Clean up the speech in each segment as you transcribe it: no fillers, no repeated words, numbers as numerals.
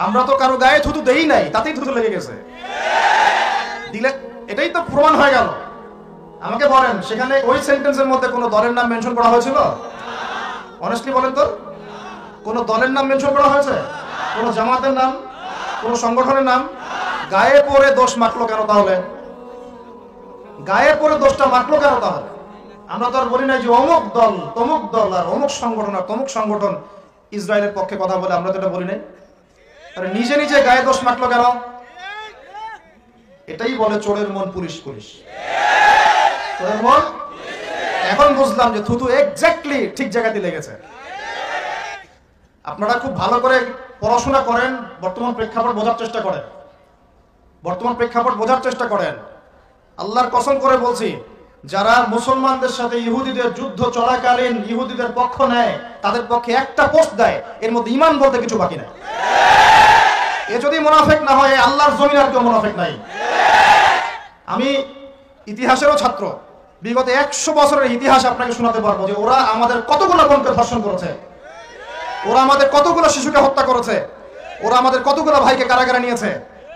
আমরা তো কারো গায়ে থুতু দেই নাই, তাতেই থুতু লেগে গেছে দিলে, এটাই তো প্রমাণ হয়ে গেল। আমাকে বলেন, সেখানে ওই সেন্টেন্সের মধ্যে কোনো দলের নাম মেনশন করা হয়েছিল? অনেস্টলি বলেন তো, কোনো দলের নাম মেনশন করা হয়েছে? কোনো জামাতের নাম, কোনো সংগঠনের নাম? গায়ে পরে দোষ মাখলো কেন তাহলে? গায়ে পরে দোষটা মাখলো কেন তাহলে? আমরা তো আর বলি নাই যে অমুক দল, তমুক দল আর অমুক সংগঠন আর তমুক সংগঠন ইসরায়েলের পক্ষে কথা বলে, আমরা তো এটা বলি নাই। তাহলে নিজে নিজে গায়ে দোষ মাখলো কেন? এটাই বলে চোরের মন পুলিশ পুলিশ, চোরের মন। এখন বুঝলাম যে থুতু এক্স্যাক্টলি ঠিক জায়গাতে লেগেছে। আপনারা খুব ভালো করে পড়াশোনা করেন, বর্তমান প্রেক্ষাপট বোঝার চেষ্টা করেন, বর্তমান প্রেক্ষাপট বোঝার চেষ্টা করেন। আল্লাহর কসম করে বলছি, যারা মুসলমানদের সাথে ইহুদিদের যুদ্ধ চলাকালীন ইহুদিদের পক্ষ নেয়, তাদের পক্ষে একটা পোস্ট দেয়, এর মধ্যে ঈমান বলতে কিছু বাকি নাই। এ যদি মুনাফিক না হয়, আল্লাহর জমিন আর কেউ মুনাফিক নাই। আমি ইতিহাসেরও ছাত্র, বিগত 100 বছরের ইতিহাস আপনাকে শোনাতে পারবো যে ওরা আমাদের কতগুলো বোনকে ধর্ষণ করেছে, ওরা আমাদের কতগুলো শিশুকে হত্যা করেছে, ওরা আমাদের কতগুলো ভাইকে কারাগারে নিয়েছে,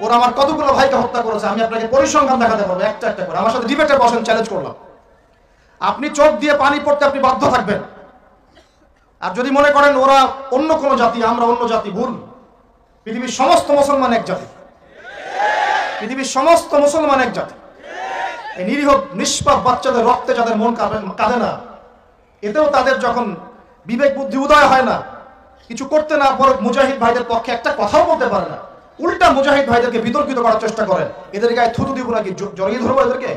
ওরা আমার কতগুলো ভাইকে হত্যা করেছে। আমি আপনাকে পরিসংখ্যান দেখাতে পারবো একটা একটা করে। আমার সাথে ডিবেটে বসেন, চ্যালেঞ্জ করলাম। আপনি চোখ দিয়ে পানি পড়তে আপনি বাধ্য থাকবেন। আর যদি মনে করেন ওরা অন্য কোনো জাতি, আমরা অন্য জাতি, ভুল। পৃথিবীর সমস্ত মুসলমান এক জাতি, পৃথিবীর সমস্ত মুসলমান এক জাতি। এই নিরীহ নিষ্পাপ বাচ্চাদের রক্তে যাদের মন কাঁদে না, এতেও তাদের যখন বিবেক বুদ্ধি উদয় হয় না, কিছু করতে না পারে, মুজাহিদ ভাইদের পক্ষে একটা কথাও বলতে পারে না, উল্টা মুজাহিদ ভাইদেরকে বিতর্কিত করার চেষ্টা করেন। এদের গায়ে থুতু দিব নাকি? জড়িয়ে ধরবো এদেরকে?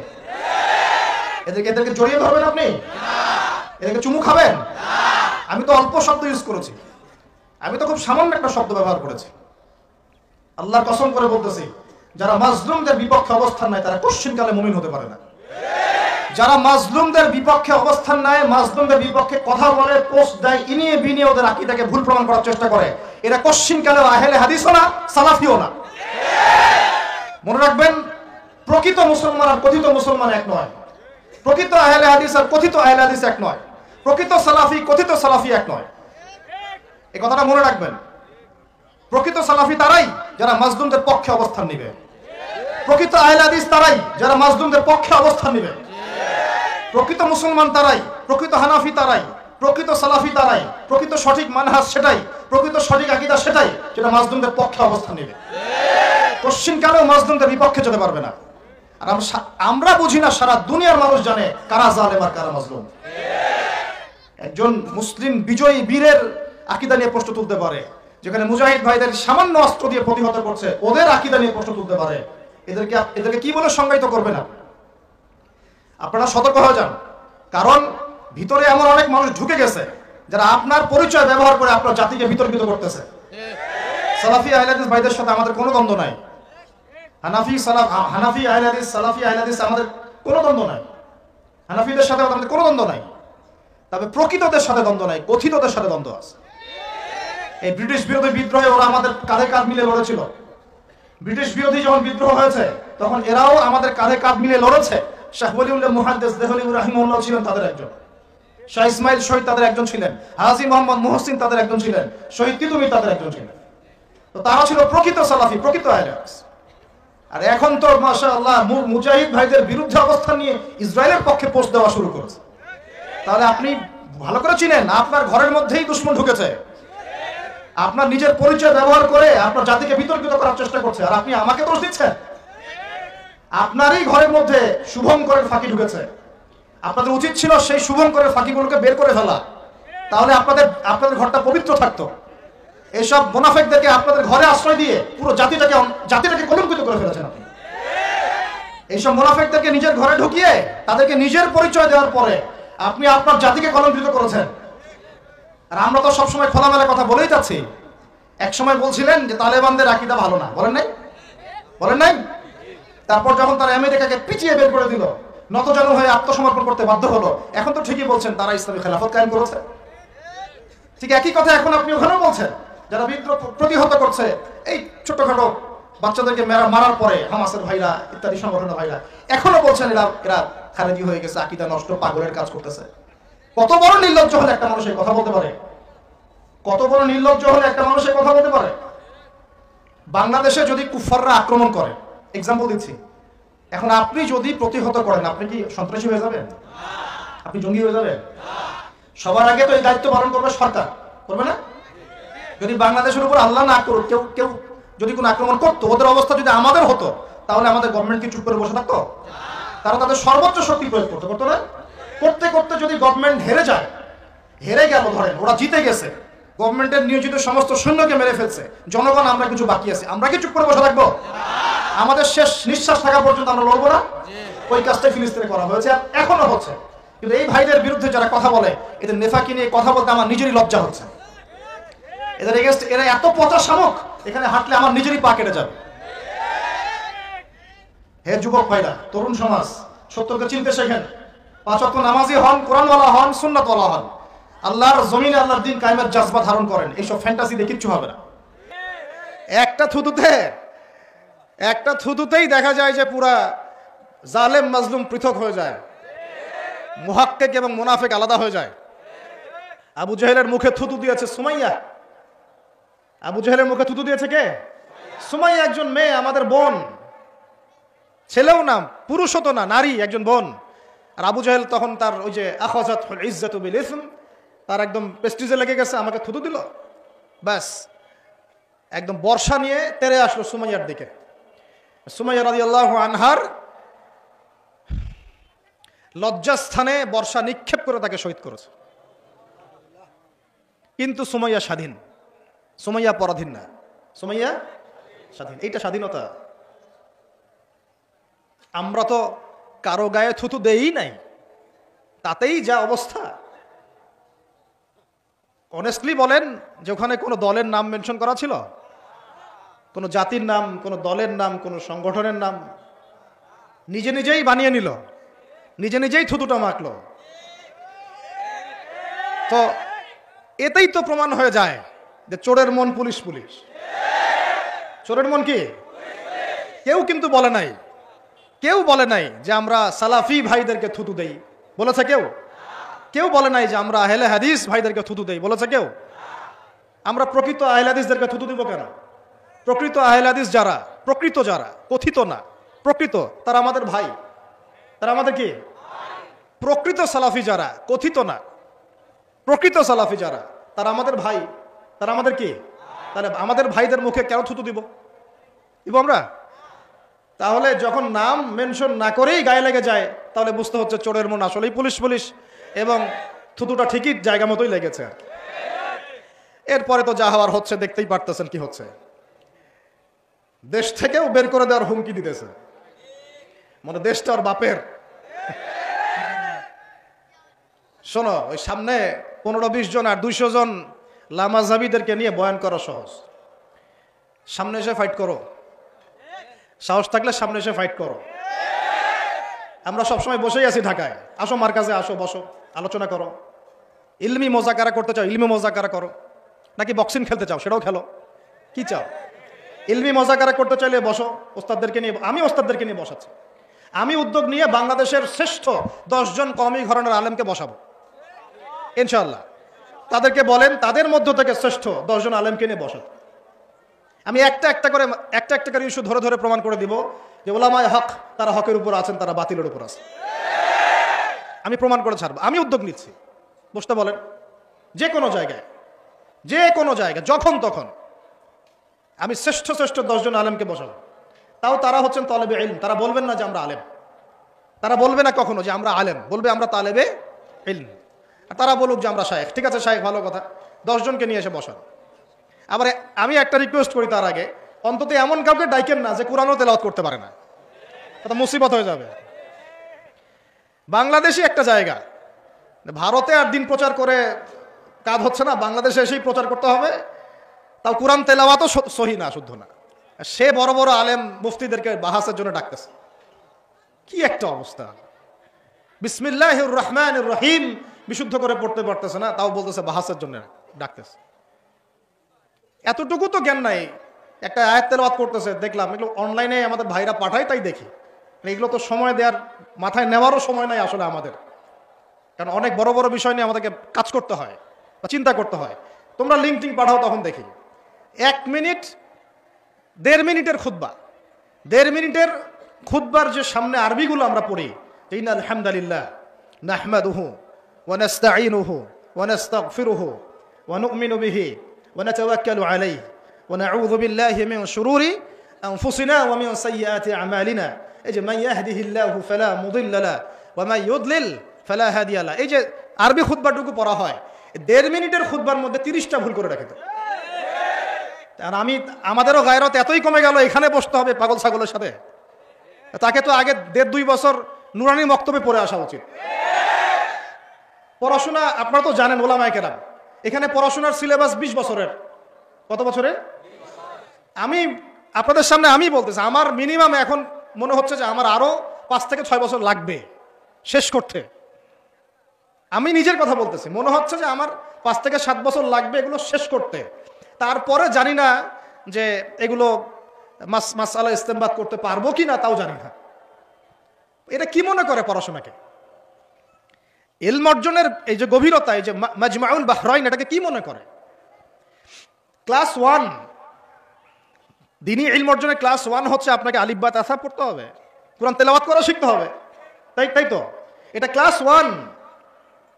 এদেরকে জড়িয়ে ধরবেন আপনি? এদেরকে চুমু খাবেন? আমি তো অল্প শব্দ ইউজ করেছি, আমি তো খুব সামান্য একটা শব্দ ব্যবহার করেছি। আল্লাহর কসম করে বলতেছি, যারা মাজলুমদের বিপক্ষে অবস্থান নেয় তারা কোশ্চিনকালে মুমিন হতে পারে না। যারা মাজলুমদের বিপক্ষে অবস্থান নেয়, মাজলুমদের বিপক্ষে কথা বলে, পোস্ট দেয়, ইনিয়ে বিনিয়ে ওদের আকীদাকে ভুল প্রমাণ করার চেষ্টা করে, এরা কোশ্চিনকালে আহলে হাদিসও না, সালাফিও না। মনে রাখবেন, প্রকৃত মুসলমান আর কথিত মুসলমান এক নয়, প্রকৃত আহলে হাদিস আর কথিত আহলে হাদিস এক নয়, প্রকৃত সালাফি কথিত সালাফি এক নয়। এই কথাটা মনে রাখবেন। প্রকৃত সালাফি তারাই যারা মাজলুমদের পক্ষে অবস্থান নেবে, প্রকৃত আহলে হাদিস তারাই যারা মাজলুমদের পক্ষে অবস্থান নেবে, প্রকৃত মুসলমান তারাই, প্রকৃত হানাফি তারাই, প্রকৃত সালাফি তারাই, প্রকৃত সঠিক মানহাজ সেটাই, প্রকৃত সঠিক আকীদা সেটাই যেটা মাজলুমদের পক্ষে অবস্থান নেবে। কোশ্চিনকালেও মাজলুমদের বিপক্ষে যেতে পারবে না। আর আমরা বুঝি না, সারা দুনিয়ার মানুষ জানে কারা জালেম আর কারা মাজলুম। একজন মুসলিম বিজয়ী বীরের আকীদা নিয়ে প্রশ্ন তুলতে পারে, যেখানে মুজাহিদ ভাইদের সামান্য অস্ত্র দিয়ে প্রতিহত করছে, ওদের আকীদা নিয়ে প্রশ্ন তুলতে পারে। এদেরকে কি বলে সংজ্ঞায়িত করবে না? আপনারা সতর্ক হয়ে যান, কারণ ভিতরে এমন অনেক মানুষ ঢুকে গেছে যারা আপনার পরিচয় ব্যবহার করে আপনার জাতিকে বিতর্কিত করতেছে। সালাফি আহলে হাদিস ভাইদের সাথে আমাদের কোনো দ্বন্দ্ব নাই, হানাফি আহলে হাদিস, সালাফি আহলে হাদিস আমাদের কোনো দ্বন্দ্ব নাই, হানাফিদের সাথে আমাদের কোনো দ্বন্দ্ব নাই। তবে প্রকৃতদের সাথে দ্বন্দ্ব নাই, কথিতদের সাথে দ্বন্দ্ব আছে। এই ব্রিটিশ বিরোধী বিদ্রোহে ওরা আমাদের কাঁধে কাঁধ মিলে লড়েছিল। ব্রিটিশ বিরোধী যখন বিদ্রোহ হয়েছে তখন এরাও আমাদের কাঁধে কাঁধ মিলে লড়েছে। শাহ ওলিউল্লাহ মুহাদ্দিস দেহলী রাহিমাহুল্লাহ ছিলেন তাদের একজন, শাহ ইসমাইল শহীদ তাদের একজন ছিলেন, হাজী মোহাম্মদ মুহসিন তাদের একজন ছিলেন, শহীদ তিতুমী তাদের একজন ছিলেন। তো তারা ছিল প্রকৃত সালাফি, প্রকৃত আহলে হাদিস। আর এখন তো মাশাআল্লাহ মুজাহিদ ভাইদের বিরুদ্ধে অবস্থান নিয়ে ইসরায়েলের পক্ষে পোস্ট দেওয়া শুরু করেছে। তাহলে আপনি ভালো করে চিনেন, আপনার ঘরের মধ্যেই দুশমন ঢুকেছে, আপনার নিজের পরিচয় ব্যবহার করে আপনার জাতিকে বিতর্কিত করার চেষ্টা করছে, আর আপনি আমাকে দোষ দিচ্ছেন। আপনারই ঘরের মধ্যে শুভঙ্করের ফাঁকি ঢুকেছে, আপনাদের উচিত ছিল সেই শুভঙ্করের ফাঁকিগুলোকে বের করে ফেলা, তাহলে আপনাদের ঘরটা পবিত্র থাকতো। এইসব মুনাফিকদেরকে আপনাদের ঘরে আশ্রয় দিয়ে পুরো জাতিটাকে কলঙ্কিত করে ফেলেছেন আপনি। এইসব মুনাফিকদেরকে নিজের ঘরে ঢুকিয়ে তাদেরকে নিজের পরিচয় দেওয়ার পরে আপনি আপনার জাতিকে কলঙ্কিত করেছেন। আর আমরা তো সবসময় খোলামেলা কথা বলেই যাচ্ছি। এক সময় বলছিলেন যে তালেবানদের আকীদা ভালো না, বলেন নাই? বলেন নাই? তারপর যখন তারা আমেরিকাকে পিছিয়ে বের করে দিল, নতজানু হয়ে আত্মসমর্পণ করতে বাধ্য হলো, এখন তো ঠিকই বলছেন তারা ইসলামী খেলাফত কায়েম করেছে। ঠিক একই কথা এখন আপনি ওখানেও বলছেন, যারা বিদ্রোহ প্রতিহত করছে, এই ছোটখাটো বাচ্চাদেরকে মারার পরে হামাসের ভাইরা ইত্যাদি সংগঠনের ভাইরা এখনো বলছেন এরা খালেদি হয়ে গেছে, আকীদা নষ্ট, পাগলের কাজ করতেছে। কত বড় নির্লজ্জ হলে একটা মানুষ এই কথা বলতে পারে? কত বড় নির্লজ্জ হলে একটা মানুষ এই কথা বলতে পারে? বাংলাদেশে যদি কুফাররা আক্রমণ করে, এক্সাম্পল দিচ্ছি, এখন আপনি যদি প্রতিহত করেন, আপনি কি সন্ত্রাসী হয়ে যাবেন? আপনি জঙ্গি হয়ে যাবেন? সবার আগে তো এই দায়িত্ব পালন করবে সরকার, করবে না? যদি বাংলাদেশের উপর আল্লাহ না করুক, কেউ কেউ যদি কোনো আক্রমণ করতো, ওদের অবস্থা যদি আমাদের হতো, তাহলে আমাদের গভর্নমেন্ট কি চুপ করে বসে থাকতো? তারা তাদের সর্বোচ্চ শক্তি প্রয়োগ করতে করতো না? করতে করতে যদি গভর্নমেন্ট হেরে যায়, হেরে গেল, ধরেন ওরা জিতে গেছে, গভর্নমেন্টের নিয়োজিত সমস্ত সৈন্যকে মেরে ফেলছে, জনগণ আমরা কিছু বাকি আছে, আমরা কি চুপ করে বসে থাকবো? আমাদের শেষ নিঃশ্বাস থাকা পর্যন্ত আমরা লড়বো না? ওই কাজটা ফিলিস্তিনে করা হয়েছে, আর এখনো হচ্ছে। কিন্তু এই ভাইদের বিরুদ্ধে যারা কথা বলে, এদের নেফাকি নিয়ে কথা বলতে আমার নিজেরই লজ্জা হচ্ছে। এদের এগেইনস্ট এরা এত পচা শামুক, এখানে হাঁটলে আমার নিজেরই পা কেটে যাবে। হে যুবক ভাইরা, তরুণ সমাজ, সত্যকে চিনতে শেখেন, 5 ওয়াক্ত নামাজি হন, কোরআনওয়ালা হন, সুন্নাতওয়ালা হন, আল্লাহর জমিনে আল্লাহর দিন কায়েমের জজবা ধারণ করেন। এইসব ফ্যান্টাসি দিয়ে কিচ্ছু হবে না। একটা থুতুতেই দেখা যায় যে পুরা জালেম মাজলুম পৃথক হয়ে যায়, মুহাক্কিক এবং মুনাফিক আলাদা হয়ে যায়। আবু জাহেলের মুখে থুতু দিয়েছে সুমাইয়া। আবু জাহেলের মুখে থুতু দিয়েছে কে? সুমাইয়া, একজন মেয়ে, আমাদের বোন, ছেলেও না, পুরুষও তো না, নারী, একজন বোন। আর আবু জাহেল তখন তার ওই যে আখাযাতুল ইজ্জাতু বিল ইসম, তার একদম প্রেস্টিজে লেগে গেছে, আমাকে থুতু দিল, ব্যাস একদম বর্ষা নিয়ে তেড়ে আসলো সুমাইয়ার দিকে। সুমাইয়া রাদিয়াল্লাহু আনহার লজ্জাস্থানে বর্ষা নিক্ষেপ করে তাকে শহীদ করেছে। কিন্তু সুমাইয়া স্বাধীন, সুমাইয়া পরাধীন না, সুমাইয়া স্বাধীন। এইটা স্বাধীনতা। আমরা তো কারো গায়ে থুতু দেই নাই, তাতেই যা অবস্থা। অনেস্টলি বলেন যে ওখানে কোনো দলের নাম মেনশন করা ছিল? কোনো জাতির নাম, কোনো দলের নাম, কোনো সংগঠনের নাম? নিজে নিজেই বানিয়ে নিল, নিজে নিজেই থুতুটা মাখলো। তো এতেই তো প্রমাণ হয়ে যায় যে চোরের মন পুলিশ পুলিশ। চোরের মন কি? কেউ কিন্তু বলে নাই, কেউ বলে নাই যে আমরা সালাফি ভাইদেরকে থুতু দেই, বলেছে কেউ? কেউ বলে নাই যে আমরা আহলে হাদিস ভাইদেরকে থুতু দেই, বলেছে কেউ? আমরা প্রকৃত আহলে হাদিসদেরকে থুতু দিব কেন? প্রকৃত আহলে হাদিস যারা, প্রকৃত যারা, কথিত না, প্রকৃত, তারা আমাদের ভাই, তারা আমাদের কি? প্রকৃত সালাফি যারা, কথিত না, প্রকৃত সালাফি যারা, তারা আমাদের ভাই, তারা আমাদের কি? তাহলে আমাদের ভাইদের মুখে কেন থুতু দিব? দিব আমরা? তাহলে যখন নাম মেনশন না করেই গায়ে লেগে যায়, তাহলে বুঝতে হচ্ছে চোরের মন আসলেই পুলিশ পুলিশ, এবং থুতুটা ঠিকই জায়গা মতোই লেগেছে। এরপরে তো যা হওয়ার হচ্ছে দেখতেই পারতেছেন কি হচ্ছে। দেশ থেকেও বের করে দেওয়ার হুমকি দিতেছে, মানে দেশটা ওর বাপের। শোনো, ওই সামনে 15-20 জন আর 200 জন লামাজাবিদেরকে নিয়ে বয়ান করা সহজ। সামনে এসে ফাইট করো, সাহস থাকলে সামনে এসে ফাইট করো। আমরা সবসময় বসেই আছি ঢাকায়, আসো মার্কাজে, আসো, বসো, আলোচনা করো। ইলমি মোজাকারা করতে চাও, ইলমি মোজাকারা করো, নাকি বক্সিং খেলতে চাও, সেটাও খেলো। কি চাও? ইলমি মোজাকারা করতে চাইলে বসো, ওস্তাদদেরকে নিয়ে। আমি ওস্তাদদেরকে নিয়ে বসাচ্ছি, আমি উদ্যোগ নিয়ে বাংলাদেশের শ্রেষ্ঠ 10 জন কওমি ঘরানার আলেমকে বসাবো ইনশাআল্লাহ। তাদেরকে বলেন তাদের মধ্য থেকে শ্রেষ্ঠ 10 জন আলেমকে নিয়ে বসাতে। আমি একটা একটা করে ইস্যু ধরে ধরে প্রমাণ করে দিব যে উলামায়ে হক, তারা হকের উপর আছেন, তারা বাতিলের উপর আছেন। আমি প্রমাণ করে ছাড়বো, আমি উদ্যোগ নিচ্ছি। বসতে বলেন, যে কোনো জায়গায়, যে কোনো জায়গায়, যখন তখন আমি শ্রেষ্ঠ 10 জন আলেমকে বসাবো। তাও তারা হচ্ছেন তালেবে ইলম, তারা বলবেন না যে আমরা আলেম, তারা বলবে না কখনো যে আমরা আলেম, বলবে আমরা তালেবে ইলম। আর তারা বলুক যে আমরা শায়েখ, ঠিক আছে শায়েখ, ভালো কথা, 10 জনকে নিয়ে এসে বসান। আবার আমি একটা রিকোয়েস্ট করি, তার আগে অন্তত এমন কাউকে ডাইকেন না যে কোরআনও তেলাওয়াত করতে পারে না, এটা মুসিবত হয়ে যাবে। বাংলাদেশই একটা জায়গা, ভারতে আর দিন প্রচার করে কাজ হচ্ছে না, বাংলাদেশে এসেই প্রচার করতে হবে, তাও কোরআন তেলাওয়াতও সহি না, শুদ্ধ না। সে বড় বড় আলেম মুফতিদেরকে বাহাসের জন্য ডাকতেছে, কি একটা অবস্থা। বিসমিল্লাহির রহমানির রহিম বিশুদ্ধ করে পড়তে পারতেছে না, তাও বলতেছে বাহাসের জন্য ডাকতেছে। এতটুকু তো জ্ঞান নাই। একটা আয়াত তেলাওয়াত করতেছে, দেখলাম, এগুলো অনলাইনে আমাদের ভাইরা পাঠায়, তাই দেখি। এগুলো তো সময় দেওয়ার, মাথায় নেওয়ারও সময় নাই আসলে আমাদের, কারণ অনেক বড় বড় বিষয় নিয়ে আমাদেরকে কাজ করতে হয় বা চিন্তা করতে হয়। তোমরা লিঙ্ক টিঙ্ক পাঠাও, তখন দেখি 1 মিনিট 1.5 মিনিটের খুতবা, 1.5 মিনিটের খুতবার যে সামনে আরবিগুলো আমরা পড়ি, ইন্নাল হামদালিল্লাহ নাহমাদুহু ওয়া নাস্তাঈনুহু ওয়া নাস্তাগফিরুহু ওয়া নু'মিনু বিহি ওয়া নাতাওয়াক্কালু আলাইহি ওয়া নাউযু বিল্লাহি মিন শুরুরি আনফুসিনা ওয়া মিন সাইয়্যাতি আমালিনা, এই যে মান ইয়াহদিহিল্লাহু ফালা মুদিল্লা লাহু ওয়া মান ইউদ্লিল ফালা হাদিয়া লাহু, এই যে আরবি খুতবাটুকু পড়া হয়, 1.5 মিনিটের খুতবার মধ্যে 30টা ভুল করে রাখে। তো আর আমাদেরও গায়রত এতই কমে গেল, এখানে বসতে হবে পাগল ছাগলের সাথে। তাকে তো আগে 1.5-2 বছর নুরানি মক্তবে পড়ে আসা উচিত। পড়াশোনা আপনারা তো জানেন, ওলামায়ে কেরাম, এখানে পড়াশোনার সিলেবাস 20 বছরের। কত বছরের? আমি আপনাদের সামনে আমি বলতেছি, আমার মিনিমাম এখন মনে হচ্ছে যে আমার আরো 5 থেকে 6 বছর লাগবে শেষ করতে। আমি নিজের কথা বলতেছি, মনে হচ্ছে যে আমার 5 থেকে 7 বছর লাগবে এগুলো শেষ করতে। তারপরে জানি না যে এগুলো মাসআলা ইস্তেমবাত করতে পারবো কি না, তাও জানি না। এটা কি মনে করে পড়াশোনাকে? ইলম অর্জনের এই যে গভীরতা, এই যে মাজমাউল বাহরাইন, এটাকে কি মনে করে? ক্লাস 1 দ্বীনি ইলম অর্জনের ক্লাস 1 হচ্ছে আপনাকে আলিফ বা তাসা পড়তে হবে, কুরআন তেলাওয়াত করা শিখতে হবে, তাই তো? এটা ক্লাস 1।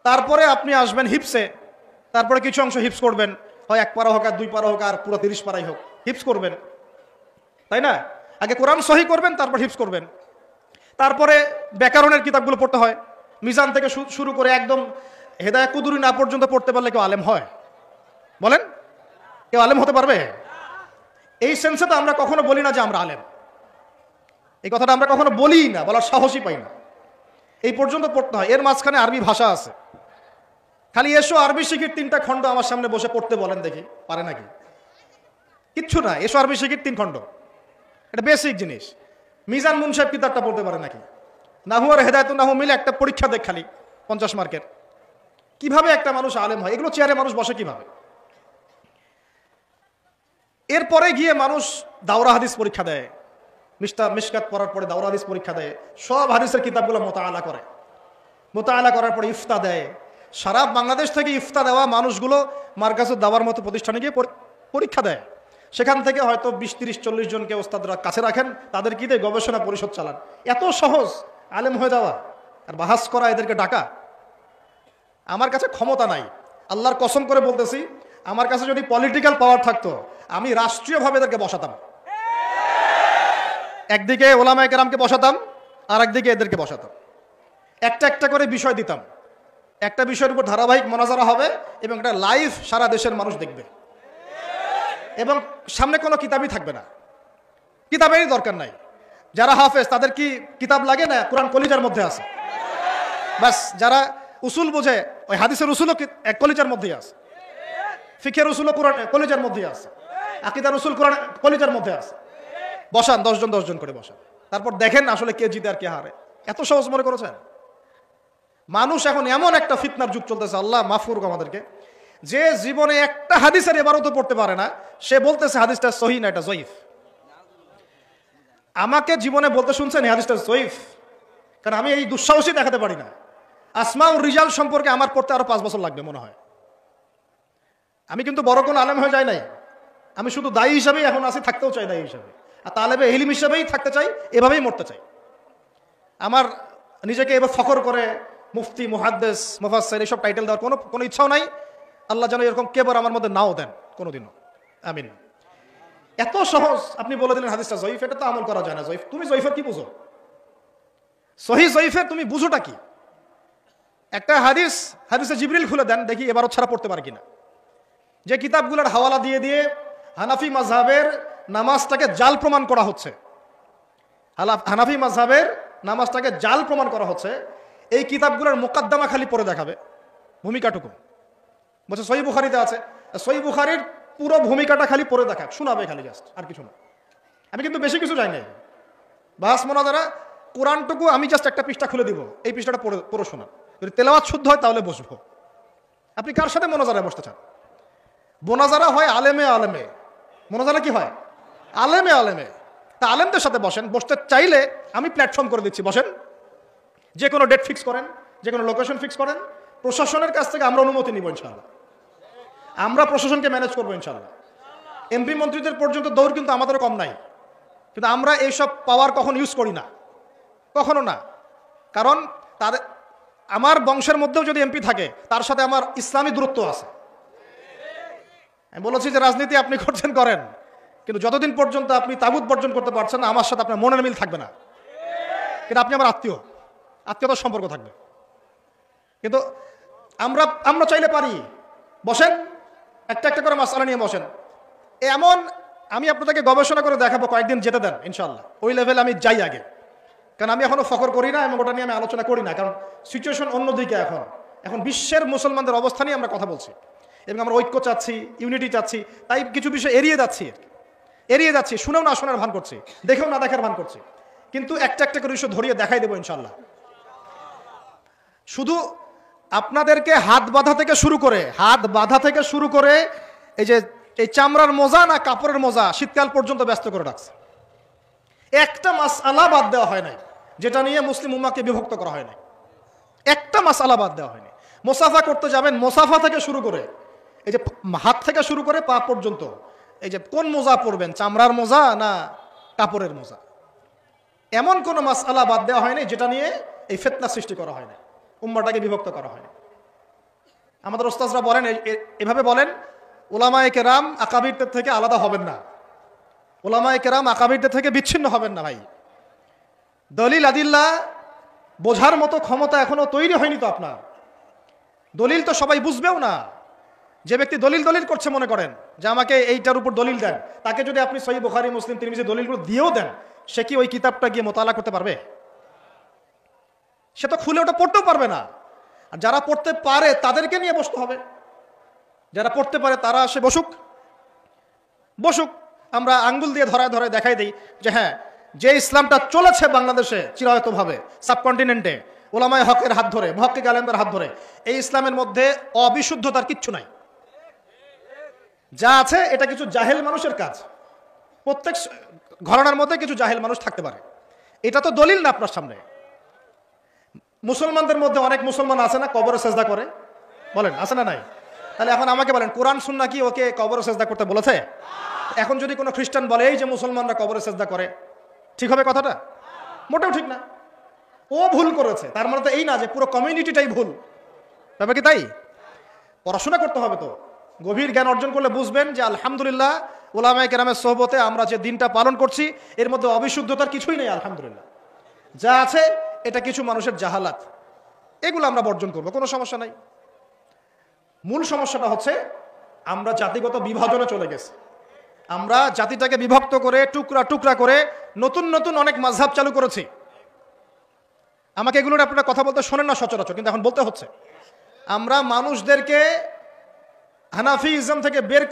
তারপরে আপনি আসবেন হিফসে, তারপরে কিছু অংশ হিফস করবেন, হয় 1 পারা হোক আর 2 পারা হোক আর পুরো 30 পারাই হোক, হিফস করবেন, তাই না? আগে কোরআন সহি করবেন, তারপর হিফস করবেন। তারপরে ব্যাকরণের কিতাবগুলো পড়তে হয়, মিজান থেকে শুরু করে একদম হেদায়া কুদুরি না পর্যন্ত পড়তে পারলে কেউ আলেম হয়? বলেন, কেউ আলেম হতে পারবে? এই সেন্সে তো আমরা কখনো বলি না যে আমরা আলেম, এই কথাটা আমরা কখনো বলি না, বলার সাহসই পাই না। এই পর্যন্ত পড়তে হয়। এর মাঝখানে আরবি ভাষা আছে, খালি এসো আরবি শিখির 3টা খণ্ড আমার সামনে বসে পড়তে বলেন দেখি, পারে নাকি? কিচ্ছু না, এসো আরবি শিখির 3 খণ্ড, এটা বেসিক জিনিস। মিজান মুনসাব কিতাবটা পড়তে পারে নাকি? নাহু আর হেদায়েতুন নাহু মিলে একটা পরীক্ষা দেখ খালি 50 মার্কের। কিভাবে একটা মানুষ আলেম হয়? এগুলো চেয়ারে মানুষ বসে কিভাবে? এরপরে গিয়ে মানুষ দাওরা হাদিস পরীক্ষা দেয়, মিশকাত পড়ার পরে দাওরা হাদিস পরীক্ষা দেয়, সব হাদিসের কিতাবগুলো মোতাআলা করে, মোতাআলা করার পরে ইফতা দেয়। সারা বাংলাদেশ থেকে ইফতা দেওয়া মানুষগুলো মার্কাজুদ দাওয়ার মতো প্রতিষ্ঠানে গিয়ে পরীক্ষা দেয়। সেখান থেকে হয়তো 20, 30, 40 জনকে ওস্তাদরা কাছে রাখেন, তাদের কি দিয়ে গবেষণা পরিষদ চালান। এত সহজ আলেম হয়ে যাওয়া আর বাহাস করা, এদেরকে ডাকা। আমার কাছে ক্ষমতা নাই, আল্লাহর কসম করে বলতেছি, আমার কাছে যদি পলিটিক্যাল পাওয়ার থাকতো আমি রাষ্ট্রীয়ভাবে এদেরকে বসাতাম। একদিকে ওলামায়ে কেরামকে বসাতাম, আর একদিকে এদেরকে বসাতাম। একটা একটা করে বিষয় দিতাম, একটা বিষয়ের উপর ধারাবাহিক মোনাজারা হবে এবং এটা লাইভ সারা দেশের মানুষ দেখবে। এবং সামনে কোনো কিতাবই থাকবে না, কিতাবেরই দরকার নাই। যারা হাফেজ তাদের কি কিতাব লাগে না? কোরআন কলিজার মধ্যে আছে, বাস। যারা উসুল বোঝে, ওই হাদিসের উসুলও এক কলিজার মধ্যেই আছে, ফিকের উসুলও কোরআন কলিজার মধ্যেই আছে, আকীদার উসুল কোরআন কলিজার মধ্যে আছে। বসান 10 জন 10 জন করে বসান, তারপর দেখেন আসলে কে জিতে আর কে হারে। এত সহজ মনে করেছেন? মানুষ এখন এমন একটা ফিতনার যুগ চলতেছে, আল্লাহ মাফ করুক আমাদেরকে, যে জীবনে একটা হাদিসের ইবারতও পড়তে পারে না, সে বলতেছে হাদিসটা সহি না, এটা জয়ীফ। আমাকে জীবনে বলতে শুনছেন এই হাদিসটা জয়ীফ? কারণ আমি এই দুঃসাহসী দেখাতে পারি না। আসমাউর রিজাল সম্পর্কে আমার পড়তে আরো 5 বছর লাগবে মনে হয়। আমি কিন্তু বড় কোনো আলেম হয়ে যাই নাই, আমি শুধু দায়ী হিসাবেই এখন আছি, থাকতেও চাই দায়ী হিসাবে, আর তালেবে ইলম হিসাবেই থাকতে চাই, এভাবেই মরতে চাই। আমার নিজেকে এবার ফখর করে মুফতি, মুহাদ্দিস, মুফাসসির এসব টাইটেল দেওয়ার কোনো ইচ্ছাও নাই। আল্লাহ যেন এরকম কেবর আমার মধ্যে নাও দেন কোনোদিনও, আমিন। এত সহজ আপনি বলে দিলেন হাদিসটা জয়ীফ, এটা তো আমল করা যায় না। জয়ীফ, তুমি জয়ীফের কি বুঝো? সহি জয়ীফের তুমি বুঝোটা কি? একটা হাদিসে জিবরিল খুলে দেন দেখি এবারও ছাড়া পড়তে পারে কিনা। যে কিতাবগুলোর হাওয়ালা দিয়ে দিয়ে হানাফি মাযহাবের নামাজটাকে জাল প্রমাণ করা হচ্ছে, হানাফি মাযহাবের নামাজটাকে জাল প্রমাণ করা হচ্ছে, এই কিতাবগুলোর মুকাদ্দমা খালি পড়ে দেখাবে, ভূমিকাটুকু বলছে সহিহ বুখারীতে আছে, সহিহ বুখারীর পুরো ভূমিকাটা খালি পড়ে দেখাক, শোনাবে খালি, জাস্ট আর কিছু না। আমি কিন্তু বেশি কিছু জানি না, বাস মোনাজারা কোরআনটুকু আমি জাস্ট একটা পৃষ্ঠা খুলে দিব, এই পৃষ্ঠাটা পড়ে শোনা। যদি তেলাওয়াত শুদ্ধ হয় তাহলে বসবো। আপনি কার সাথে মোনাজারায় বসতে চান? মোনাজারা হয় আলেমে আলেমে, মোনাজারা কি হয়? আলেমে আলেমে। তা আলেমদের সাথে বসেন, বসতে চাইলে আমি প্ল্যাটফর্ম করে দিচ্ছি, বসেন। যে কোনো ডেট ফিক্স করেন, যে কোনো লোকেশন ফিক্স করেন, প্রশাসনের কাছ থেকে আমরা অনুমতি নিব ইনশাআল্লাহ, আমরা প্রশাসনকে ম্যানেজ করবো ইনশাআল্লাহ। এমপি মন্ত্রীদের পর্যন্ত দৌড় কিন্তু আমাদেরও কম নাই, কিন্তু আমরা এইসব পাওয়ার কখন ইউজ করি না, কখনো না। কারণ তার আমার বংশের মধ্যেও যদি এমপি থাকে তার সাথে আমার ইসলামী দূরত্ব আছে। আমি বলেছি যে রাজনীতি আপনি করছেন করেন, কিন্তু যতদিন পর্যন্ত আপনি তাগুত বর্জন করতে পারছেন না আমার সাথে আপনার মনের মিল থাকবে না, কিন্তু আপনি আমার আত্মীয়, আত্মীয়তার সম্পর্ক থাকবে। কিন্তু আমরা চাইলে পারি, বসেন একটা একটা করে মাসআলা নিয়ে বসেন। এমন আমি আপনাদেরকে গবেষণা করে দেখাবো, কয়েকদিন যেতে দেন ইনশাআল্লাহ, ওই লেভেলে আমি যাই আগে। কারণ আমি এখনো ফখর করি না এবং ওটা নিয়ে আমি আলোচনা করি না, কারণ সিচুয়েশন অন্যদিকে। এখন বিশ্বের মুসলমানদের অবস্থা নিয়ে আমরা কথা বলছি এবং আমরা ঐক্য চাচ্ছি, ইউনিটি চাচ্ছি, তাই কিছু বিষয় এড়িয়ে যাচ্ছি, শুনেও না শোনার ভান করছি, দেখেও না দেখার ভান করছি, কিন্তু একটা একটা করে বিষয় ধরিয়ে দেখাই দেবো ইনশাআল্লাহ। শুধু আপনাদেরকে হাত বাঁধা থেকে শুরু করে এই চামড়ার মোজা না কাপড়ের মোজা শীতকাল পর্যন্ত ব্যস্ত করে রাখছে। একটা মাসআলা বাদ দেওয়া হয় নাই যেটা নিয়ে মুসলিম উম্মাহকে বিভক্ত করা হয় নাই, একটা মাসআলা বাদ দেওয়া হয়নি। মোসাফা করতে যাবেন, মোসাফা থেকে শুরু করে এই যে হাত থেকে শুরু করে পা পর্যন্ত, এই যে কোন মোজা পরবেন, চামড়ার মোজা না কাপড়ের মোজা, এমন কোন মাসআলা বাদ দেওয়া হয়নি যেটা নিয়ে এই ফিতনা সৃষ্টি করা হয়নি, উম্মাহটাকে বিভক্ত করা হয়নি। আমাদের ওস্তাদরা বলেন, এভাবে বলেন, উলামায়ে কেরাম আকাবিরদের থেকে আলাদা হবেন না, উলামায়ে কেরাম আকাবিরদের থেকে বিচ্ছিন্ন হবেন না ভাই। দলিল আদিল্লা বোঝার মতো ক্ষমতা এখনো তৈরি হয়নি তো আপনার। দলিল তো সবাই বুঝবেও না। যে ব্যক্তি দলিল করছে মনে করেন যে আমাকে এইটার উপর দলিল দেন, তাকে যদি আপনি সহিহ বুখারী, মুসলিম, তিরমিজি দলিলগুলো দিয়েও দেন, সে কি ওই কিতাবটা গিয়ে মোতালা করতে পারবে? সে তো খুলে ওটা পড়তেও পারবে না। আর যারা পড়তে পারে তাদেরকে নিয়ে বসতে হবে, যারা পড়তে পারে তারা সে বসুক। আমরা আঙ্গুল দিয়ে ধরায় দেখাই দিই যে হ্যাঁ, যে ইসলামটা চলেছে বাংলাদেশে চিরায়তভাবে, সাবকন্টিনেন্টে, ওলামায়ে হকের হাত ধরে, মুহাক্কিক আলেমদের হাত ধরে, এই ইসলামের মধ্যে অবিশুদ্ধতার কিচ্ছু নাই। যা আছে এটা কিছু জাহেল মানুষের কাজ। প্রত্যেক ঘরানার মধ্যে কিছু জাহেল মানুষ থাকতে পারে, এটা তো দলিল না আপনার সামনে। মুসলমানদের মধ্যে অনেক মুসলমান আছে না কবরে সেজদা করে, বলেন আছে না নাই? তাহলে এখন আমাকে বলেন, কোরআন সুন্নাহ কি ওকে কবরে সেজদা করতে বলেছে? এখন যদি কোনো খ্রিস্টান বলে এই যে মুসলমানরা কবরে সেজদা করে, ঠিক হবে কথাটা? মোটেও ঠিক না। ও ভুল করেছে, তার মানে তো এই না যে পুরো কমিউনিটিটাই ভুল, তবে কি তাই? পড়াশোনা করতে হবে তো, গভীর জ্ঞান অর্জন করলে বুঝবেন যে আলহামদুলিল্লাহ উলামায়ে কেরামের সোহবতে আমরা যে দিনটা পালন করছি এর মধ্যে অবিশুদ্ধতার কিছুই নেই। আলহামদুলিল্লাহ যা আছে এটা কিছু মানুষের জাহালাত, এগুলো আমরা বর্জন করবো, কোনো সমস্যা নাই। মূল সমস্যাটা হচ্ছে আমরা জাতিগত বিভাজনে চলে গেছি। আমরা জাতিটাকে বিভক্ত করে টুকরা করে নতুন অনেক মাযহাব চালু করেছি। আমাকে এগুলোর আপনারা কথা বলতে শোনেন না সচরাচর, কিন্তু এখন বলতে হচ্ছে। আমরা মানুষদেরকে হানাফিইজম থেকে বের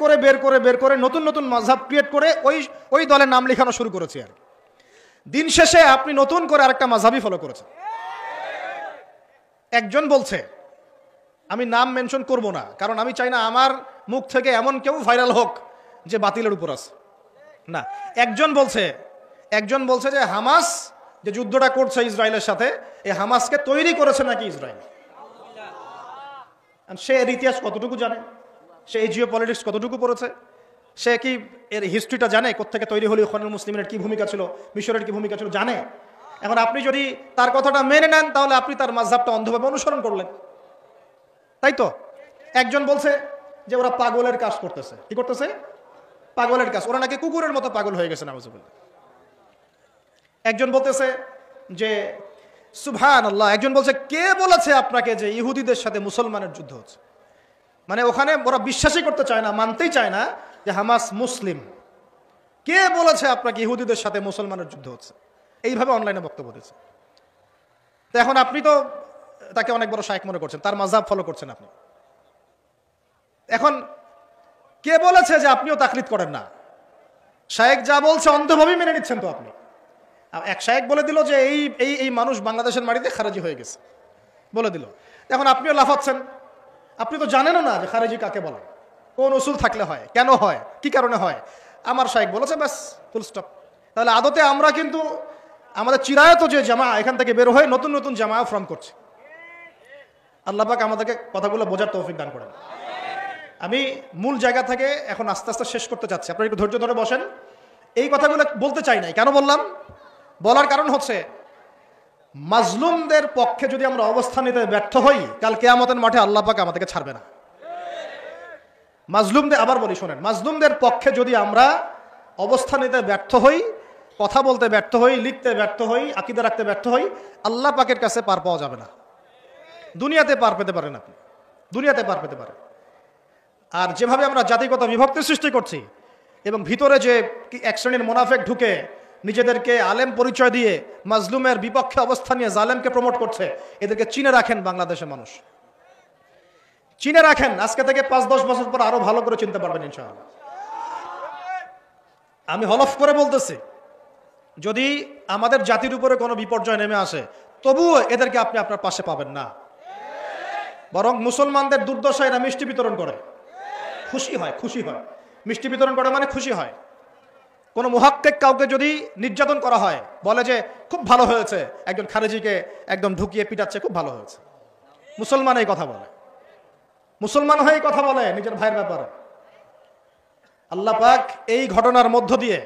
করে নতুন মাযহাব ক্রিয়েট করে ওই দলের নাম লেখানো শুরু করেছি। আর দিন শেষে আপনি নতুন করে আরেকটা মাযহাবই ফলো করেছেন। একজন বলছে, আমি নাম মেনশন করব না, কারণ আমি চাই না আমার মুখ থেকে এমন কেউ ভাইরাল হোক যে বাতিলের উপর আছে না। একজন বলছে যে হামাস যে যুদ্ধটা করছে ইসরায়েলের সাথে, এই হামাসকে তৈরি করেছে নাকি ইসরায়েল। সে এর ইতিহাস কতটুকু জানে, সে এই জিও পলিটিক্স কতটুকু পড়েছে, সে কি এর হিস্ট্রিটা জানে, কোত্থেকে তৈরি হলো, ইখওয়ানুল মুসলিমিনের কি ভূমিকা ছিল, মিশরের কি ভূমিকা ছিল, জানে? এখন আপনি যদি তার কথাটা মেনে নেন তাহলে আপনি তার মাযহাবটা অন্ধভাবে অনুসরণ করলেন, তাই তো? একজন বলছে যে ওরা পাগলের কাজ করতেছে। কি করতেছে? পাগলের কাজ। ওরা নাকি কুকুরের মতো পাগল হয়ে গেছে, নাউযুবিল্লাহ। একজন বলতেছে যে সুবহানাল্লাহ। একজন বলছে, কে বলেছে আপনাকে যে ইহুদিদের সাথে মুসলমানের যুদ্ধ হচ্ছে? মানে ওখানে ওরা বিশ্বাসই করতে চায় না, মানতেই চায় না যে হামাস মুসলিম। কে বলেছে আপনাকে ইহুদিদের সাথে মুসলমানের যুদ্ধ হচ্ছে? এইভাবে অনলাইনে বক্তব্য দিচ্ছে। তো এখন আপনি তো তাকে অনেক বড় শায়েখ মনে করছেন, তার মাযহাব ফলো করছেন আপনি। এখন কে বলেছে যে আপনিও তাকলিদ করেন না? শায়েখ যা বলছে অন্ধভাবেই মেনে নিচ্ছেন তো আপনি। এক শায়েখ বলে দিল যে এই মানুষ বাংলাদেশের মাটিতে খারেজি হয়ে গেছে, বলে দিল। এখন আপনিও লাফাচ্ছেন। আপনি তো জানেনও না যে খারেজি কাকে বলে, কোন উসুল থাকলে হয়, কেন হয়, কি কারণে হয়। আমার শায়েখ বলেছে, ব্যাস, ফুল স্টপ। তাহলে আদতে আমরা কিন্তু আমাদের চিরায়ত যে জামা, এখান থেকে বের হয়ে নতুন জামা ফর্ম করছে। আল্লাহ পাক আমাদেরকে কথাগুলো বোঝার তৌফিক দান করেন। আমি মূল জায়গা থেকে এখন আস্তে আস্তে শেষ করতে চাচ্ছি, আপনারা একটু ধৈর্য ধরে বসেন। এই কথাগুলো বলতে চাই নাই, কেন বললাম? বলার কারণ হচ্ছে মাজলুমদের পক্ষে যদি আমরা অবস্থান নিতে ব্যর্থ হই, কাল কিয়ামতের মাঠে আল্লাহ পাক আমাদেরকে ছাড়বে না। মাজলুমদের, আবার বলি শোনেন, মাজলুমদের পক্ষে যদি আমরা অবস্থান নিতে ব্যর্থ হই, কথা বলতে ব্যর্থ হই, লিখতে ব্যর্থ হই, আকীদা রাখতে ব্যর্থ হই, আল্লাহ পাকের কাছে পার পাওয়া যাবে না। দুনিয়াতে পার পেতে পারেন আপনি, দুনিয়াতে পার পেতে পারেন। আর যেভাবে আমরা জাতিগত বিভক্তি সৃষ্টি করছি এবং ভিতরে যে এক শ্রেণীর মুনাফিক ঢুকে নিজেদেরকে আলেম পরিচয় দিয়ে মাজলুমের বিপক্ষে অবস্থান নিয়ে জালেমকে প্রমোট করছে, এদেরকে চিনে রাখেন বাংলাদেশের মানুষ, চিনে রাখেন। আজকে থেকে 5-10 বছর পর আরো ভালো করে চিনতে পারবেন ইনশাআল্লাহ। আমি হলফ করে বলতেছি, যদি আমাদের জাতির উপরে কোনো বিপর্যয় নেমে আসে, তবুও এদেরকে আপনি আপনার পাশে পাবেন না। বরং মুসলমানদের দুর্দশায় এরা মিষ্টি বিতরণ করে, খুশি হয়, খুশি হয়। মিষ্টি বিতরণ করে মানে খুশি হয়। কোনো মুহাক্কিক কাউকে যদি নির্যাতন করা হয়, বলে যে খুব ভালো হয়েছে, একজন খারেজিকে একদম ঢুকিয়ে পিটাচ্ছে, খুব ভালো হয়েছে। মুসলমান এই কথা বলে, মুসলমান হয়ে কথা বলে নিজের ভাইয়ের ব্যাপারে। আল্লাহ পাক এই ঘটনার মধ্য দিয়ে,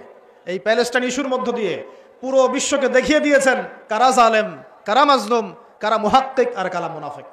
এই প্যালেস্টাইন ইস্যুর মধ্য দিয়ে পুরো বিশ্বকে দেখিয়ে দিয়েছেন কারা জালেম, কারা মাজলুম, কারা মুহাক্কিক আর কারা মুনাফিক।